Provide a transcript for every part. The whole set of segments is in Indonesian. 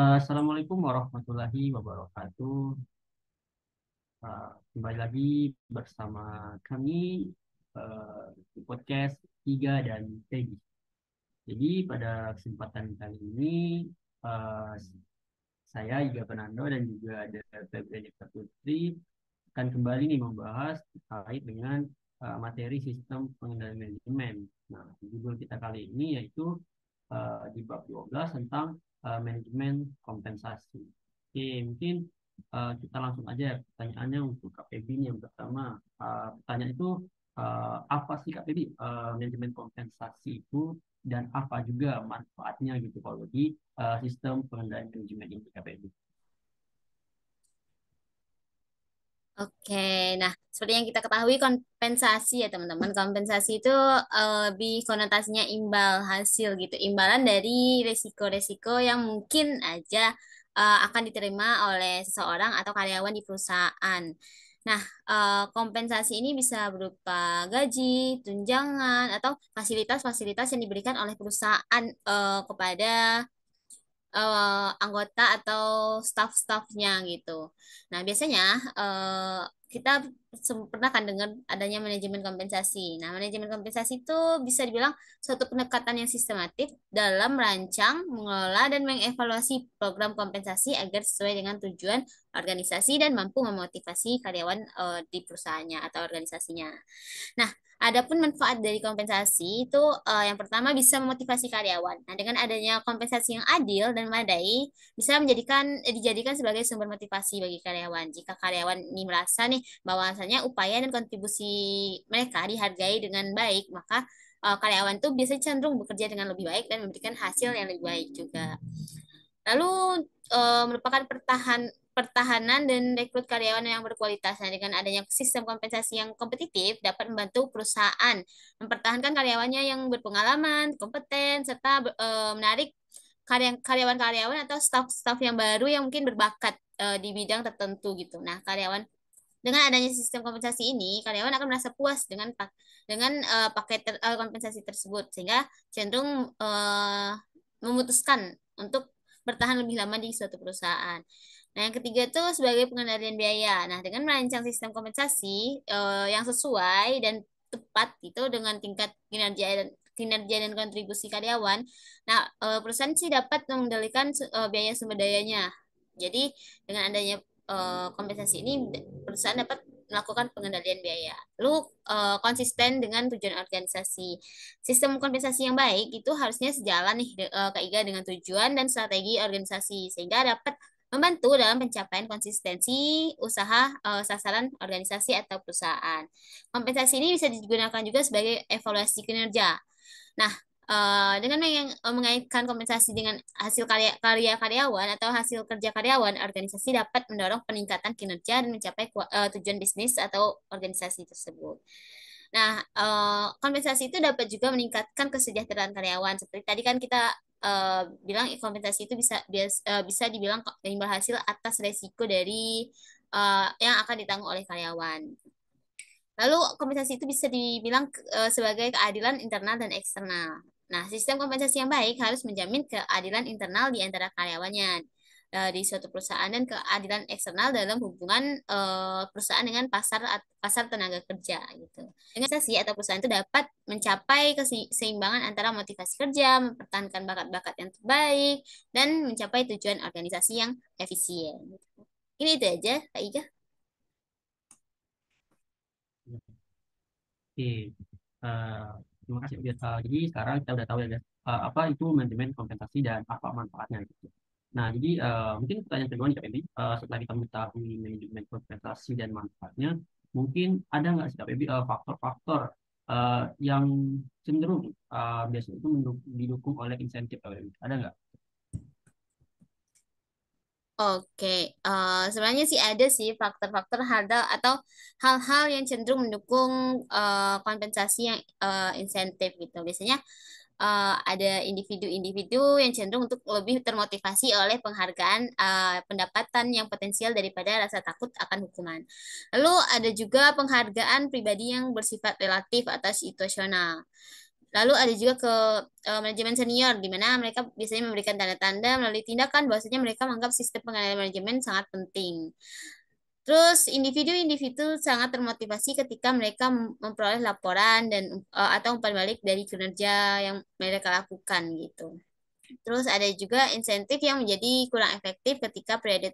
Assalamualaikum warahmatullahi wabarakatuh. Kembali lagi bersama kami di podcast Tiga dan Teddy. Jadi pada kesempatan kali ini eh, saya Iga Penando dan juga ada Febri Adita Putri akan kembali nih membahas terkait dengan materi sistem pengendalian manajemen. Nah, judul kita kali ini yaitu di bab 12 tentang manajemen kompensasi. Oke, mungkin kita langsung aja ya pertanyaannya untuk KPB ini yang pertama. Pertanyaan itu apa sih KPB manajemen kompensasi itu dan apa juga manfaatnya gitu kalau di sistem pengendalian manajemen ini KPB. Oke, nah seperti yang kita ketahui kompensasi ya teman-teman, kompensasi itu lebih konotasinya imbal hasil gitu, imbalan dari resiko-resiko yang mungkin aja akan diterima oleh seseorang atau karyawan di perusahaan. Nah, kompensasi ini bisa berupa gaji, tunjangan, atau fasilitas-fasilitas yang diberikan oleh perusahaan kepada anggota atau staff-staffnya gitu. Nah, biasanya kita pernah kan dengar adanya manajemen kompensasi. Nah, manajemen kompensasi itu bisa dibilang suatu pendekatan yang sistematif dalam merancang, mengelola, dan mengevaluasi program kompensasi agar sesuai dengan tujuan organisasi dan mampu memotivasi karyawan di perusahaannya atau organisasinya. Nah, adapun manfaat dari kompensasi itu yang pertama bisa memotivasi karyawan. Nah, dengan adanya kompensasi yang adil dan memadai bisa dijadikan sebagai sumber motivasi bagi karyawan. Jika karyawan ini merasa nih bahwasanya upaya dan kontribusi mereka dihargai dengan baik, maka karyawan tuh biasanya cenderung bekerja dengan lebih baik dan memberikan hasil yang lebih baik juga. Lalu merupakan pertahanan dan rekrut karyawan yang berkualitas. Nah, dengan adanya sistem kompensasi yang kompetitif dapat membantu perusahaan mempertahankan karyawannya yang berpengalaman, kompeten, serta menarik karyawan-karyawan atau staf-staf yang baru yang mungkin berbakat di bidang tertentu gitu. Nah, karyawan dengan adanya sistem kompensasi ini, karyawan akan merasa puas dengan paket kompensasi tersebut sehingga cenderung memutuskan untuk bertahan lebih lama di suatu perusahaan. Nah, yang ketiga itu sebagai pengendalian biaya. Nah, dengan merancang sistem kompensasi yang sesuai dan tepat itu dengan tingkat kinerja dan kontribusi karyawan. Nah, perusahaan sih dapat mengendalikan biaya sumber dayanya. Jadi, dengan adanya kompensasi ini perusahaan dapat melakukan pengendalian biaya. Lalu konsisten dengan tujuan organisasi. Sistem kompensasi yang baik itu harusnya sejalan nih Kak Iga dengan tujuan dan strategi organisasi sehingga dapat membantu dalam pencapaian konsistensi usaha sasaran organisasi atau perusahaan. Kompensasi ini bisa digunakan juga sebagai evaluasi kinerja. Nah, dengan mengaitkan kompensasi dengan hasil karya karyawan atau hasil kerja karyawan, organisasi dapat mendorong peningkatan kinerja dan mencapai tujuan bisnis atau organisasi tersebut. Nah, kompensasi itu dapat juga meningkatkan kesejahteraan karyawan. Seperti tadi kan kita bilang kompensasi itu bisa dibilang imbal hasil atas resiko dari yang akan ditanggung oleh karyawan. Lalu kompensasi itu bisa dibilang sebagai keadilan internal dan eksternal. Nah, sistem kompensasi yang baik harus menjamin keadilan internal di antara karyawannya di suatu perusahaan dan keadilan eksternal dalam hubungan perusahaan dengan pasar tenaga kerja gitu. Dengan organisasi atau perusahaan itu dapat mencapai keseimbangan antara motivasi kerja, mempertahankan bakat-bakat yang terbaik, dan mencapai tujuan organisasi yang efisien. Ini itu aja, Kak Iga. Oke, eh, terima kasih. Jadi sekarang kita udah tahu ya guys, apa itu manajemen kompensasi dan apa manfaatnya gitu. Nah, jadi mungkin pertanyaan kedua nih Kak Febri, setelah kita mengetahui manajemen kompensasi dan manfaatnya, mungkin ada nggak sih Kak Febri faktor-faktor yang cenderung biasanya itu didukung oleh insentif Kak Febri? Ada nggak? Oke, sebenarnya sih ada sih faktor-faktor harga atau hal-hal yang cenderung mendukung kompensasi yang insentif gitu. Biasanya ada individu-individu yang cenderung untuk lebih termotivasi oleh penghargaan pendapatan yang potensial daripada rasa takut akan hukuman. Lalu ada juga penghargaan pribadi yang bersifat relatif atau situasional. Lalu ada juga ke manajemen senior, di mana mereka biasanya memberikan tanda-tanda melalui tindakan bahwasanya mereka menganggap sistem pengendalian manajemen sangat penting. Terus individu-individu sangat termotivasi ketika mereka memperoleh laporan dan atau umpan balik dari kinerja yang mereka lakukan gitu. Terus ada juga insentif yang menjadi kurang efektif ketika periode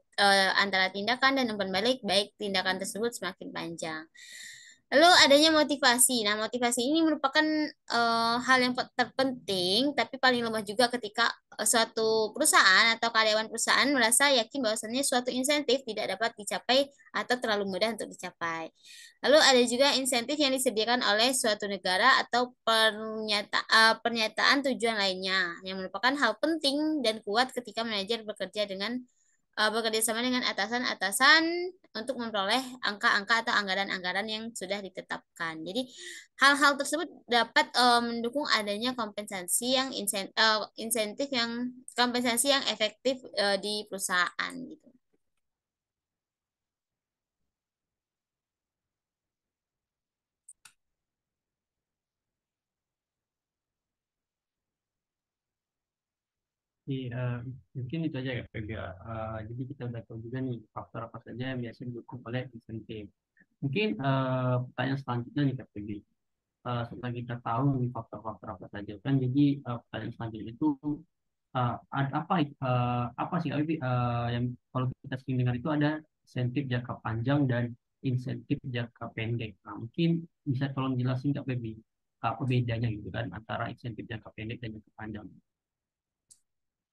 antara tindakan dan umpan balik baik tindakan tersebut semakin panjang. Lalu adanya motivasi. Nah, motivasi ini merupakan hal yang terpenting, tapi paling lemah juga ketika suatu perusahaan atau karyawan perusahaan merasa yakin bahwasannya suatu insentif tidak dapat dicapai atau terlalu mudah untuk dicapai. Lalu ada juga insentif yang disediakan oleh suatu negara atau pernyataan tujuan lainnya, yang merupakan hal penting dan kuat ketika manajer bekerja sama dengan atasan-atasan untuk memperoleh angka-angka atau anggaran-anggaran yang sudah ditetapkan. Jadi hal-hal tersebut dapat mendukung adanya insentif yang kompensasi yang efektif di perusahaan gitu. Jadi, mungkin itu aja ya, Feb, ya. Jadi kita udah tahu juga nih faktor apa saja yang biasanya didukung oleh insentif. Mungkin pertanyaan selanjutnya nih, Kak Feby. Setelah kita tahu nih faktor-faktor apa saja kan, jadi pertanyaan selanjutnya itu ada apa sih Kak Feby, yang kalau kita sering dengar itu ada insentif jangka panjang dan insentif jangka pendek. Nah, mungkin bisa tolong jelasin Kak Feby apa bedanya gitu kan antara insentif jangka pendek dan jangka panjang.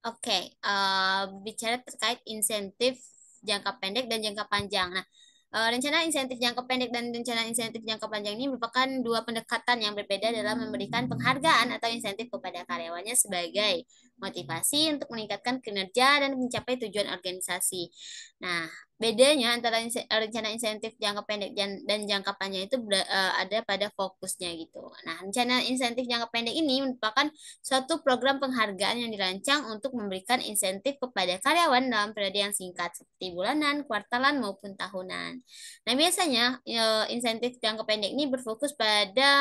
Oke, bicara terkait insentif jangka pendek dan jangka panjang. Nah, rencana insentif jangka pendek dan rencana insentif jangka panjang ini merupakan dua pendekatan yang berbeda dalam memberikan penghargaan atau insentif kepada karyawannya sebagai motivasi untuk meningkatkan kinerja dan mencapai tujuan organisasi. Nah, bedanya antara rencana insentif jangka pendek dan jangka panjang itu ada pada fokusnya gitu. Nah, rencana insentif jangka pendek ini merupakan suatu program penghargaan yang dirancang untuk memberikan insentif kepada karyawan dalam periode yang singkat, seperti bulanan, kuartalan, maupun tahunan. Nah, biasanya insentif jangka pendek ini berfokus pada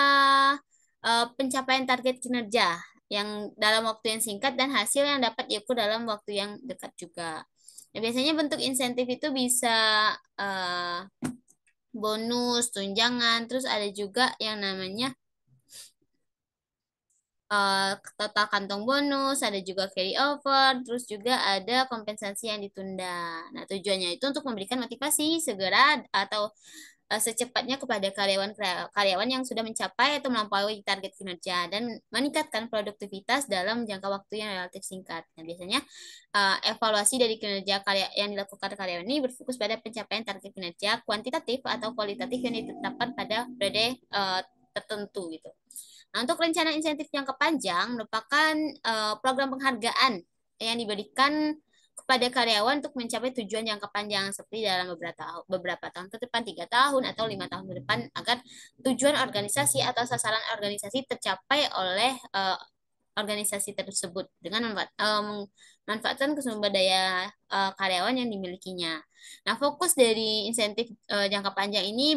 pencapaian target kinerja yang dalam waktu yang singkat dan hasil yang dapat diukur dalam waktu yang dekat juga. Nah, biasanya bentuk insentif itu bisa eh, bonus, tunjangan, terus ada juga yang namanya total kantong bonus, ada juga carry over, terus juga ada kompensasi yang ditunda. Nah, tujuannya itu untuk memberikan motivasi segera atau secepatnya kepada karyawan yang sudah mencapai atau melampaui target kinerja dan meningkatkan produktivitas dalam jangka waktu yang relatif singkat. Nah, biasanya evaluasi dari kinerja yang dilakukan karyawan ini berfokus pada pencapaian target kinerja kuantitatif atau kualitatif yang ditetapkan pada periode tertentu gitu. Nah, untuk rencana insentif jangka panjang merupakan program penghargaan yang diberikan kepada karyawan untuk mencapai tujuan jangka panjang seperti dalam beberapa tahun ke depan, 3 tahun atau 5 tahun ke depan, agar tujuan organisasi atau sasaran organisasi tercapai oleh organisasi tersebut dengan memanfaatkan sumber daya karyawan yang dimilikinya. Nah, fokus dari insentif jangka panjang ini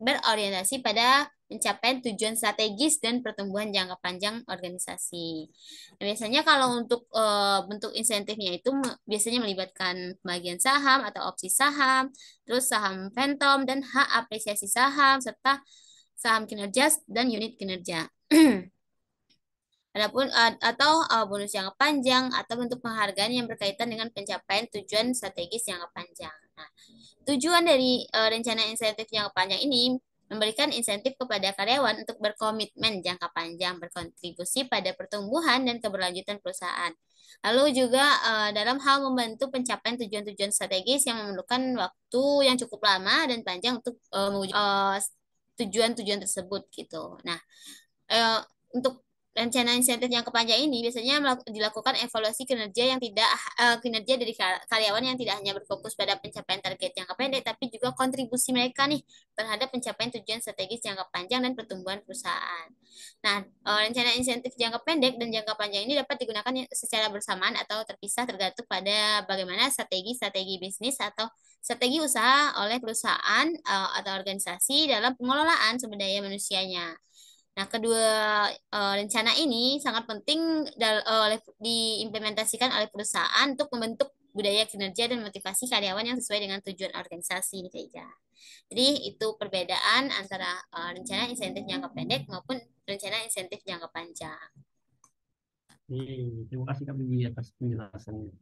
berorientasi pada pencapaian tujuan strategis dan pertumbuhan jangka panjang organisasi. Nah, biasanya kalau untuk bentuk insentifnya itu biasanya melibatkan pembagian saham atau opsi saham, terus saham phantom dan hak apresiasi saham serta saham kinerja dan unit kinerja. Adapun atau bonus jangka panjang atau bentuk penghargaan yang berkaitan dengan pencapaian tujuan strategis jangka panjang. Nah, tujuan dari rencana insentif jangka panjang ini memberikan insentif kepada karyawan untuk berkomitmen jangka panjang, berkontribusi pada pertumbuhan dan keberlanjutan perusahaan. Lalu juga dalam hal membantu pencapaian tujuan-tujuan strategis yang memerlukan waktu yang cukup lama dan panjang untuk mewujudkan tujuan-tujuan tersebut gitu. Nah, eh, untuk rencana insentif yang kepanjang ini biasanya dilakukan evaluasi kinerja dari karyawan yang tidak hanya berfokus pada pencapaian target jangka pendek tapi juga kontribusi mereka nih terhadap pencapaian tujuan strategis jangka panjang dan pertumbuhan perusahaan. Nah, rencana insentif jangka pendek dan jangka panjang ini dapat digunakan secara bersamaan atau terpisah tergantung pada bagaimana strategi bisnis atau strategi usaha oleh perusahaan atau organisasi dalam pengelolaan sumber daya manusianya. Nah, kedua rencana ini sangat penting diimplementasikan oleh perusahaan untuk membentuk budaya kinerja dan motivasi karyawan yang sesuai dengan tujuan organisasi nih Kak Ika. Jadi itu perbedaan antara rencana insentif jangka pendek maupun rencana insentif jangka panjang. Terima kasih Kak Bibi atas penjelasannya.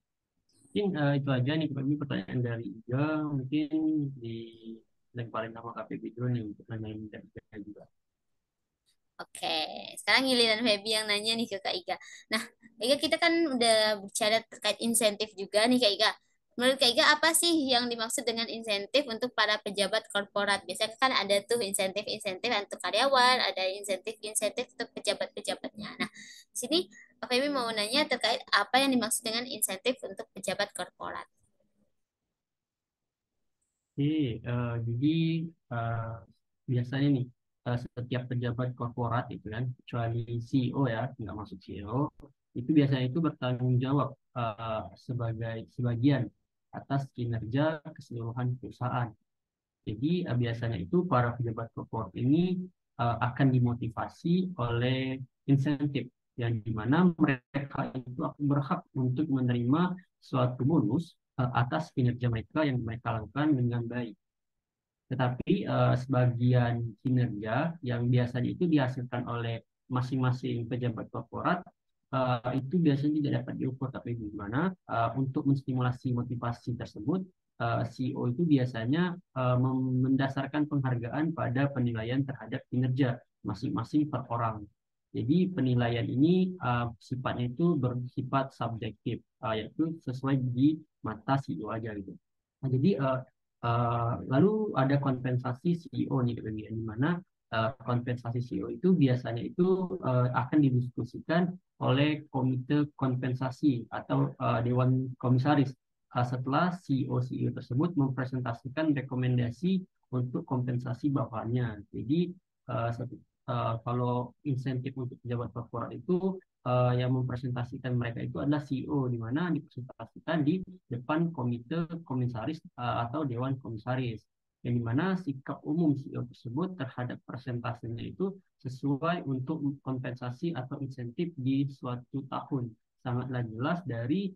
Mungkin itu aja nih Kak Bibi pertanyaan dari Iga. Mungkin dilemparin sama Kak Bibi dulu nih untuk nanyain dari Iga juga. Oke, sekarang giliran Feby yang nanya nih ke Kak Iga. Nah, Kak Iga kita kan udah bicara terkait insentif juga nih Kak Iga. Menurut Kak Iga apa sih yang dimaksud dengan insentif untuk para pejabat korporat? Biasanya kan ada tuh insentif-insentif untuk karyawan, ada insentif-insentif untuk pejabat-pejabatnya. Nah, di sini Feby mau nanya terkait apa yang dimaksud dengan insentif untuk pejabat korporat. Oke, jadi eh, biasanya nih setiap pejabat korporat itu kan, kecuali CEO ya, nggak masuk CEO, itu biasanya itu bertanggung jawab sebagai sebagian atas kinerja keseluruhan perusahaan. Jadi biasanya itu para pejabat korporat ini akan dimotivasi oleh insentif yang dimana mereka itu akan berhak untuk menerima suatu bonus atas kinerja mereka yang mereka lakukan dengan baik. Tetapi sebagian kinerja yang biasanya itu dihasilkan oleh masing-masing pejabat korporat itu biasanya tidak dapat diukur. Tapi gimana untuk menstimulasi motivasi tersebut, CEO itu biasanya mendasarkan penghargaan pada penilaian terhadap kinerja masing-masing per orang. Jadi penilaian ini sifatnya itu bersifat subjektif, yaitu sesuai di mata CEO aja gitu. Nah, jadi lalu ada kompensasi CEO nih bagian di mana kompensasi CEO itu biasanya itu akan didiskusikan oleh komite kompensasi atau dewan komisaris setelah CEO tersebut mempresentasikan rekomendasi untuk kompensasi bawahannya. Jadi kalau insentif untuk pejabat korporat itu yang mempresentasikan mereka itu adalah CEO, di mana dipresentasikan di depan komite komisaris atau dewan komisaris, yang dimana sikap umum CEO tersebut terhadap presentasinya itu sesuai untuk kompensasi atau insentif di suatu tahun. Sangatlah jelas dari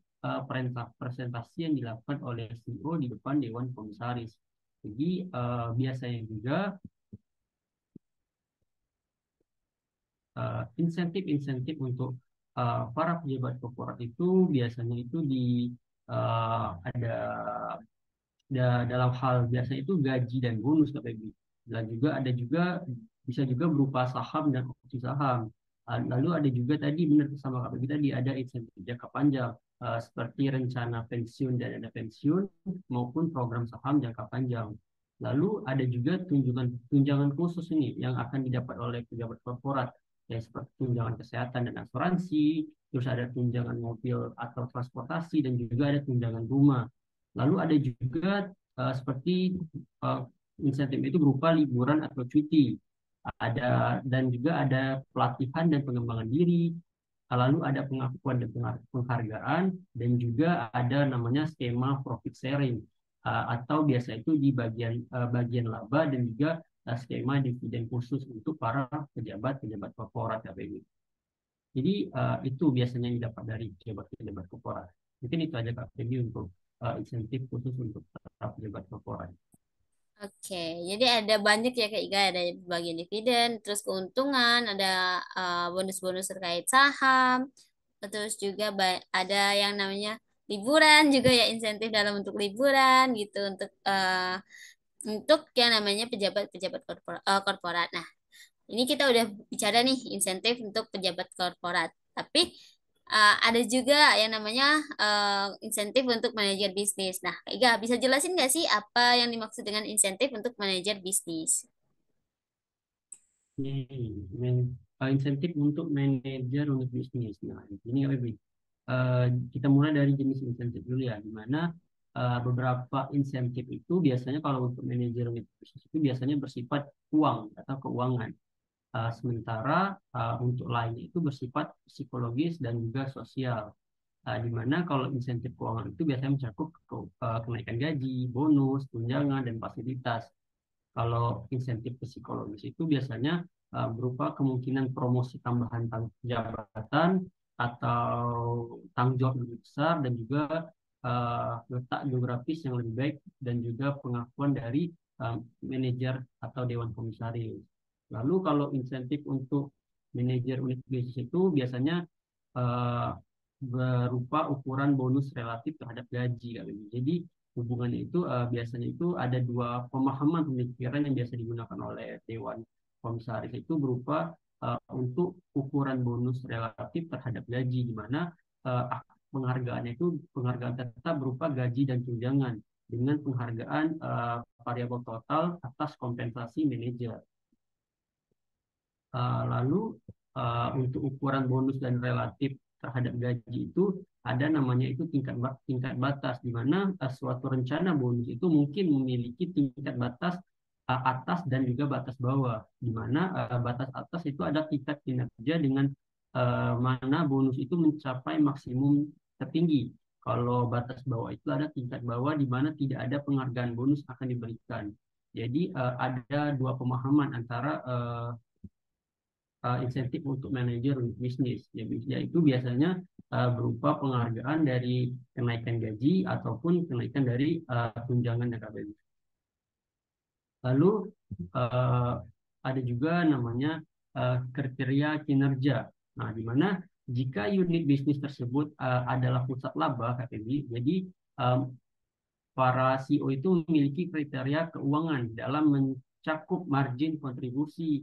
presentasi yang dilakukan oleh CEO di depan dewan komisaris. Jadi biasanya juga insentif-insentif untuk para pejabat korporat itu biasanya itu ada dalam hal biasanya itu gaji dan bonus KPB. Dan juga ada juga bisa juga berupa saham dan opsi saham. Lalu ada juga tadi benar sama KPB tadi ada insentif jangka panjang seperti rencana pensiun dan dana pensiun maupun program saham jangka panjang. Lalu ada juga tunjangan khusus ini yang akan didapat oleh pejabat korporat ya seperti tunjangan kesehatan dan asuransi, terus ada tunjangan mobil atau transportasi dan juga ada tunjangan rumah. Lalu ada juga seperti uh, insentif itu berupa liburan atau cuti. Ada dan juga ada pelatihan dan pengembangan diri. Lalu ada pengakuan dan penghargaan dan juga ada namanya skema profit sharing atau biasa itu di bagian laba dan juga skema dividen khusus untuk para pejabat-pejabat korporat KPB. Jadi itu biasanya yang dapat dari pejabat-pejabat korporat. Mungkin itu aja Kak Feby untuk insentif khusus untuk para pejabat korporat. Oke, jadi ada banyak ya Kak Iga, ada bagian dividen, terus keuntungan, ada bonus-bonus terkait saham, terus juga ada yang namanya liburan juga ya, insentif dalam bentuk liburan gitu untuk yang namanya pejabat-pejabat korporat. Nah, ini kita udah bicara nih insentif untuk pejabat korporat. Tapi ada juga yang namanya insentif untuk manajer bisnis. Nah, Kak Iga, bisa jelasin nggak sih apa yang dimaksud dengan insentif untuk manajer bisnis? Insentif untuk manajer untuk bisnis. Nah, ini lebih kita mulai dari jenis insentif dulu ya, di mana beberapa insentif itu biasanya kalau untuk manajer unit bisnis itu biasanya bersifat uang atau keuangan. Sementara untuk lainnya itu bersifat psikologis dan juga sosial. Di mana kalau insentif keuangan itu biasanya mencakup kenaikan gaji, bonus, tunjangan, dan fasilitas. Kalau insentif psikologis itu biasanya berupa kemungkinan promosi tambahan jabatan atau tanggung jawab lebih besar dan juga letak geografis yang lebih baik dan juga pengakuan dari manajer atau dewan komisaris. Lalu kalau insentif untuk manajer unit bisnis itu biasanya eh, berupa ukuran bonus relatif terhadap gaji. Jadi hubungannya itu biasanya itu ada dua pemahaman pemikiran yang biasa digunakan oleh dewan komisaris itu berupa untuk ukuran bonus relatif terhadap gaji, di mana penghargaannya itu penghargaan tetap berupa gaji dan tunjangan dengan penghargaan variabel total atas kompensasi manajer. Lalu untuk ukuran bonus dan relatif terhadap gaji itu ada namanya itu tingkat batas, di mana suatu rencana bonus itu mungkin memiliki tingkat batas atas dan juga batas bawah, di mana batas atas itu ada tingkat kinerja dengan mana bonus itu mencapai maksimum tertinggi. Kalau batas bawah itu ada tingkat bawah di mana tidak ada penghargaan bonus akan diberikan. Jadi ada dua pemahaman antara insentif untuk manajer bisnis, yaitu biasanya berupa penghargaan dari kenaikan gaji ataupun kenaikan dari tunjangan dan KPI. Lalu uh, ada juga namanya kriteria kinerja. Nah, di mana jika unit bisnis tersebut adalah pusat laba KPI, jadi um, para CEO itu memiliki kriteria keuangan dalam mencakup margin kontribusi.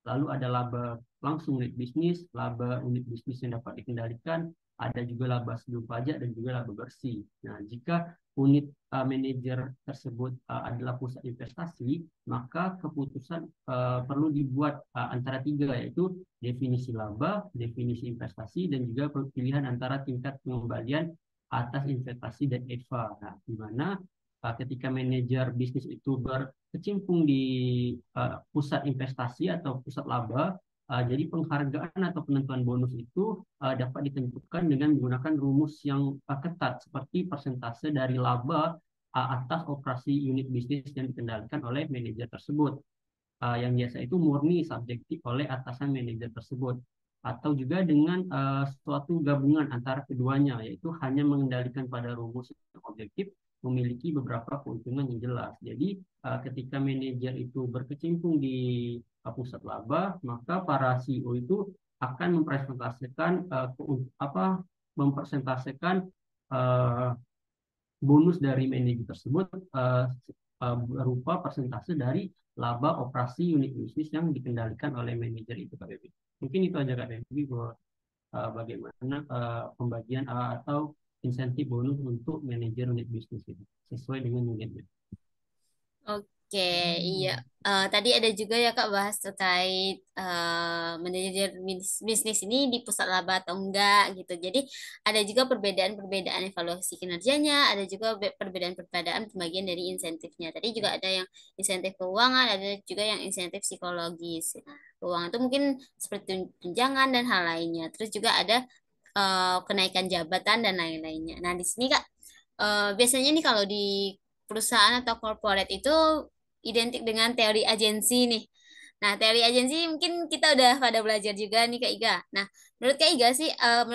Lalu ada laba langsung unit bisnis, laba unit bisnis yang dapat dikendalikan, ada juga laba sebelum pajak dan juga laba bersih. Nah, jika unit manajer tersebut adalah pusat investasi, maka keputusan perlu dibuat antara tiga, yaitu definisi laba, definisi investasi, dan juga pilihan antara tingkat pengembalian atas investasi dan EVA. Nah, di mana ketika manajer bisnis itu berkecimpung di pusat investasi atau pusat laba, jadi penghargaan atau penentuan bonus itu dapat ditentukan dengan menggunakan rumus yang ketat seperti persentase dari laba atas operasi unit bisnis yang dikendalikan oleh manajer tersebut, yang biasa itu murni subjektif oleh atasan manajer tersebut, atau juga dengan suatu gabungan antara keduanya, yaitu hanya mengendalikan pada rumus yang objektif, memiliki beberapa keuntungan yang jelas. Jadi ketika manajer itu berkecimpung di pusat laba, maka para CEO itu akan mempresentasikan bonus dari manajer tersebut berupa persentase dari laba operasi unit bisnis yang dikendalikan oleh manajer itu, Kak Bebi. Mungkin itu aja, Kak Bebi, buat bagaimana pembagian atau insentif bonus untuk manajer unit bisnis itu sesuai dengan unitnya. Oke, iya. Tadi ada juga ya Kak bahas terkait manajer bisnis ini di pusat laba atau enggak gitu. Jadi ada juga perbedaan-perbedaan evaluasi kinerjanya, ada juga perbedaan-perbedaan pembagian dari insentifnya. Tadi juga ada yang insentif keuangan, ada juga yang insentif psikologis. Nah, keuangan itu mungkin seperti tunjangan dan hal lainnya. Terus juga ada kenaikan jabatan dan lain-lainnya. Nah, di sini Kak, biasanya nih kalau di perusahaan atau corporate itu identik dengan teori agensi nih. Nah, teori agensi mungkin kita udah pada belajar juga nih Kak Iga. Nah, menurut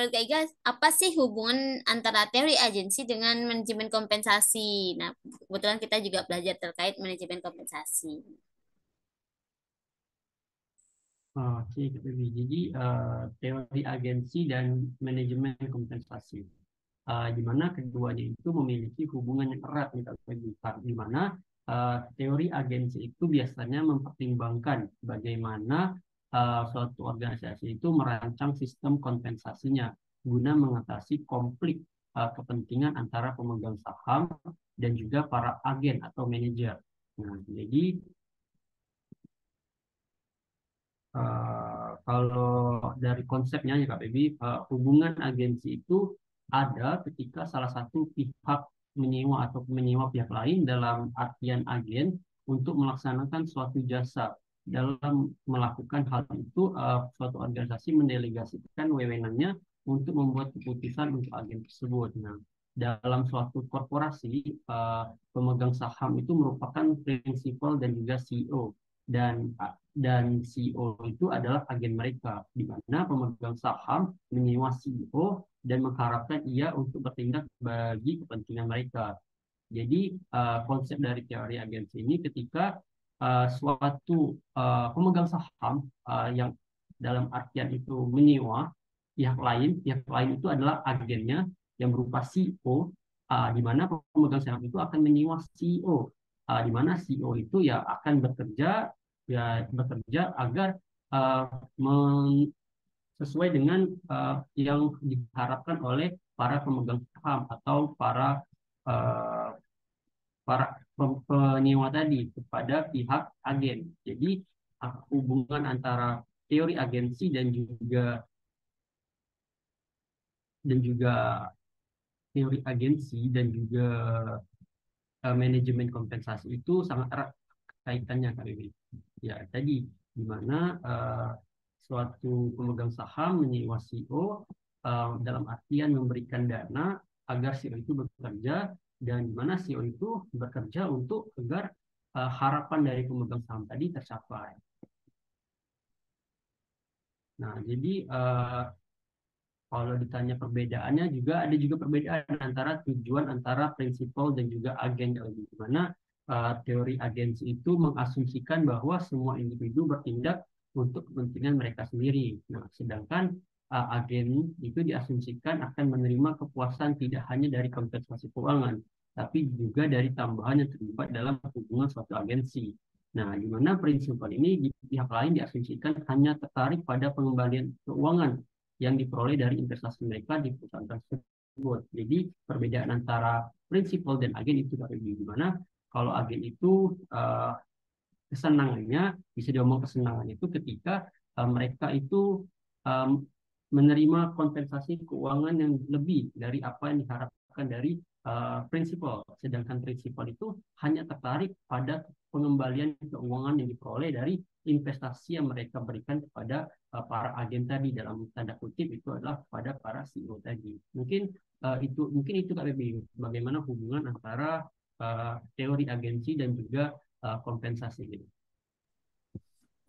Kak Iga, apa sih hubungan antara teori agensi dengan manajemen kompensasi? Nah, kebetulan kita juga belajar terkait manajemen kompensasi. Oke, jadi teori agensi dan manajemen kompensasi, di mana keduanya itu memiliki hubungan yang erat nih, di mana teori agensi itu biasanya mempertimbangkan bagaimana suatu organisasi itu merancang sistem kompensasinya guna mengatasi konflik kepentingan antara pemegang saham dan juga para agen atau manajer. Nah, jadi kalau dari konsepnya ya Kak Bebi, hubungan agensi itu ada ketika salah satu pihak menyewa atau menyewa pihak lain dalam artian agen untuk melaksanakan suatu jasa. Dalam melakukan hal itu, suatu organisasi mendelegasikan wewenangnya untuk membuat keputusan untuk agen tersebut. Nah, dalam suatu korporasi, pemegang saham itu merupakan prinsipal dan juga CEO, dan CEO itu adalah agen mereka, di mana pemegang saham menyewa CEO dan mengharapkan ia untuk bertindak bagi kepentingan mereka. Jadi konsep dari teori agensi ini ketika suatu pemegang saham yang dalam artian itu menyewa pihak lain itu adalah agennya yang berupa CEO, di mana pemegang saham itu akan menyewa CEO, di mana CEO itu ya akan bekerja agar uh, sesuai dengan yang diharapkan oleh para pemegang saham atau uh, para penyewa tadi kepada pihak agen. Jadi hubungan antara teori agensi dan juga teori agensi dan juga manajemen kompensasi itu sangat erat kaitannya Kak Bibi. Ya, tadi di mana suatu pemegang saham menyewa CEO dalam artian memberikan dana agar CEO itu bekerja, dan di mana CEO itu bekerja untuk agar harapan dari pemegang saham tadi tercapai. Nah, jadi kalau ditanya perbedaannya juga ada juga perbedaan antara tujuan antara prinsipal dan juga agen, di mana teori agensi itu mengasumsikan bahwa semua individu bertindak untuk kepentingan mereka sendiri. Nah, sedangkan agen itu diasumsikan akan menerima kepuasan tidak hanya dari kompensasi keuangan, tapi juga dari tambahan yang terlibat dalam hubungan suatu agensi. Nah, di mana prinsipal ini di pihak lain diasumsikan hanya tertarik pada pengembalian keuangan yang diperoleh dari investasi mereka di perusahaan tersebut. Jadi perbedaan antara prinsipal dan agen itu di mana kalau agen itu kesenangannya, bisa diomong kesenangannya itu ketika mereka itu um, menerima kompensasi keuangan yang lebih dari apa yang diharapkan dari prinsipal. Sedangkan prinsipal itu hanya tertarik pada pengembalian keuangan yang diperoleh dari investasi yang mereka berikan kepada para agen tadi, dalam tanda kutip itu adalah kepada para CEO tadi. Mungkin itu Kak Bebi, bagaimana hubungan antara teori agensi dan juga kompensasi gitu.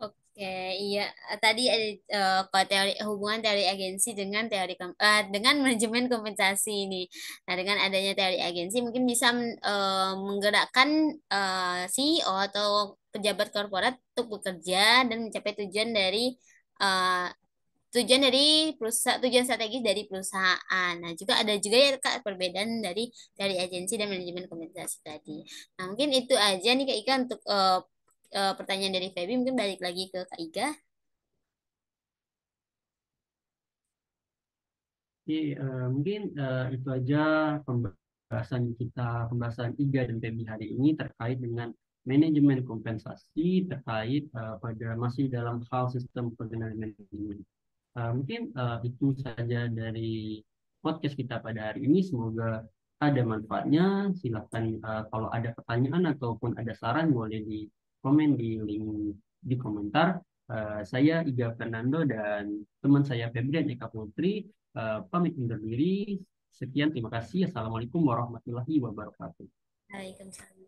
Oke, iya. Tadi ada kalau teori hubungan teori agensi dengan dengan manajemen kompensasi ini. Nah, dengan adanya teori agensi mungkin bisa menggerakkan CEO atau pejabat korporat untuk bekerja dan mencapai uh, tujuan strategis dari perusahaan. Nah, juga ada juga ya Kak perbedaan dari agensi dan manajemen kompensasi tadi. Nah, mungkin itu aja nih Kak Ika untuk pertanyaan dari Feby. Mungkin balik lagi ke Kak Iga. Oke, mungkin itu aja pembahasan Iga dan Feby hari ini terkait dengan manajemen kompensasi terkait masih dalam hal sistem pengendalian manajemen. Mungkin itu saja dari podcast kita pada hari ini. Semoga ada manfaatnya. Silakan kalau ada pertanyaan ataupun ada saran boleh di komen di link di komentar. Saya Iga Fernando dan teman saya Febrian Eka Putri pamit undur diri. Sekian, terima kasih. Assalamualaikum warahmatullahi wabarakatuh. Waalaikumsalam.